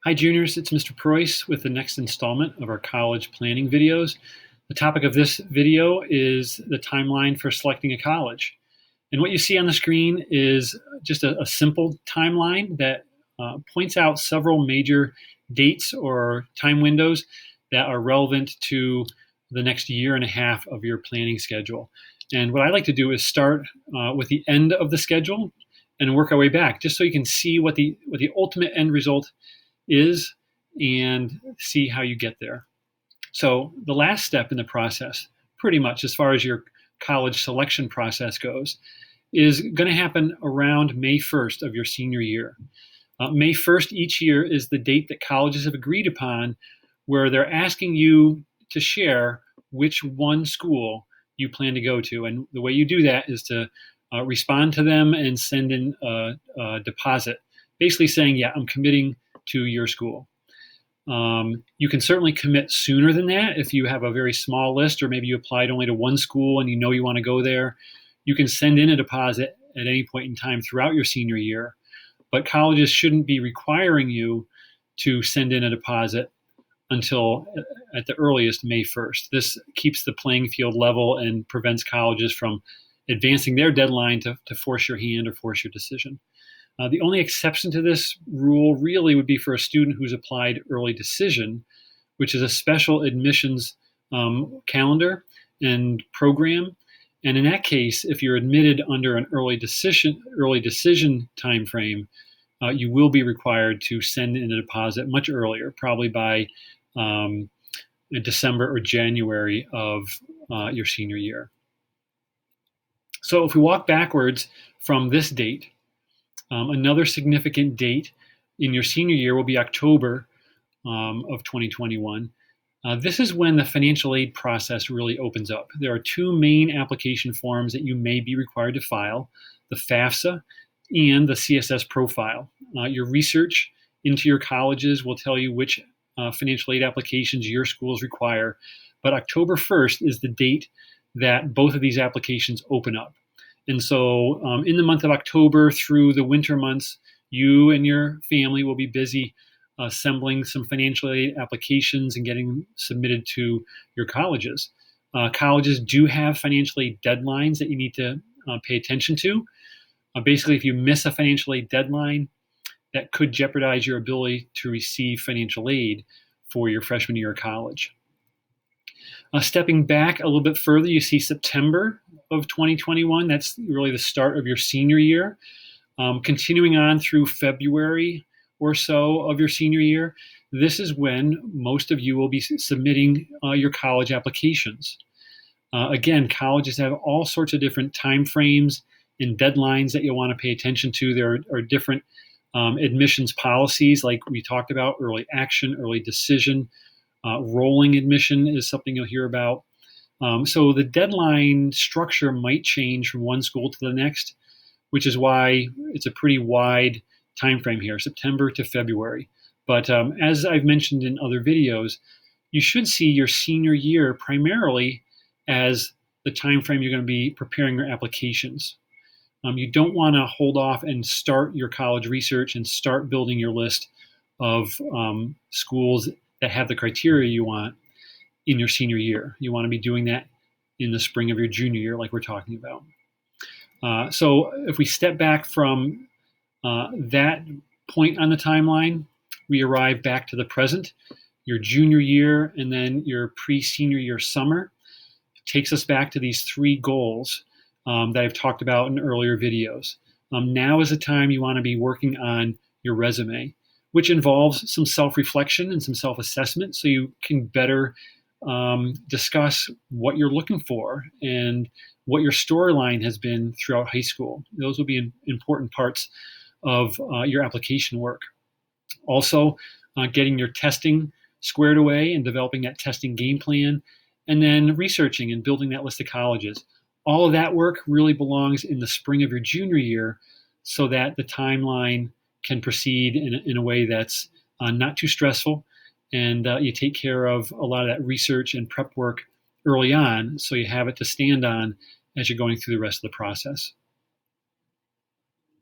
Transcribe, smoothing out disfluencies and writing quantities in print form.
Hi juniors, it's Mr. Preuss with the next installment of our college planning videos. The topic of this video is the timeline for selecting a college. And what you see on the screen is just a simple timeline that points out several major dates or time windows that are relevant to the next year and a half of your planning schedule. And what I like to do is start with the end of the schedule and work our way back, just so you can see what the ultimate end result is and see how you get there. So the last step in the process, pretty much as far as your college selection process goes, is going to happen around May 1st of your senior year. May 1st each year is the date that colleges have agreed upon where they're asking you to share which one school you plan to go to. And the way you do that is to respond to them and send in a deposit, basically saying, yeah, I'm committing to your school. You can certainly commit sooner than that if you have a very small list, or maybe you applied only to one school and you know you want to go there. You can send in a deposit at any point in time throughout your senior year, but colleges shouldn't be requiring you to send in a deposit until at the earliest May 1st. This keeps the playing field level and prevents colleges from advancing their deadline to force your hand or force your decision. The only exception to this rule really would be for a student who's applied early decision, which is a special admissions calendar and program. And in that case, if you're admitted under an early decision time frame, you will be required to send in a deposit much earlier, probably by December or January of your senior year. So if we walk backwards from this date, another significant date in your senior year will be October of 2021. This is when the financial aid process really opens up. There are two main application forms that you may be required to file, the FAFSA and the CSS profile. Your research into your colleges will tell you which financial aid applications your schools require, but October 1st is the date that both of these applications open up. And so in the month of October through the winter months, you and your family will be busy assembling some financial aid applications and getting them submitted to your colleges. Colleges do have financial aid deadlines that you need to pay attention to. Basically, if you miss a financial aid deadline, that could jeopardize your ability to receive financial aid for your freshman year of college. Stepping back a little bit further, you see September of 2021. That's really the start of your senior year. Continuing on through February or so of your senior year, this is when most of you will be submitting your college applications. Again, colleges have all sorts of different time frames and deadlines that you'll want to pay attention to. There are different admissions policies, like we talked about, early action, early decision. Rolling admission is something you'll hear about. So the deadline structure might change from one school to the next, which is why it's a pretty wide time frame here, September to February. But as I've mentioned in other videos, you should see your senior year primarily as the time frame you're going to be preparing your applications. You don't want to hold off and start your college research and start building your list of schools that have the criteria you want in your senior year. You want to be doing that in the spring of your junior year, like we're talking about. So if we step back from that point on the timeline, we arrive back to the present, your junior year, and then your pre-senior year summer. It takes us back to these three goals that I've talked about in earlier videos. Now is the time you want to be working on your resume, which involves some self-reflection and some self-assessment, so you can better discuss what you're looking for and what your storyline has been throughout high school. Those will be important parts of your application work. Also, getting your testing squared away and developing that testing game plan, and then researching and building that list of colleges. All of that work really belongs in the spring of your junior year, so that the timeline can proceed in a way that's not too stressful, and you take care of a lot of that research and prep work early on, so you have it to stand on as you're going through the rest of the process.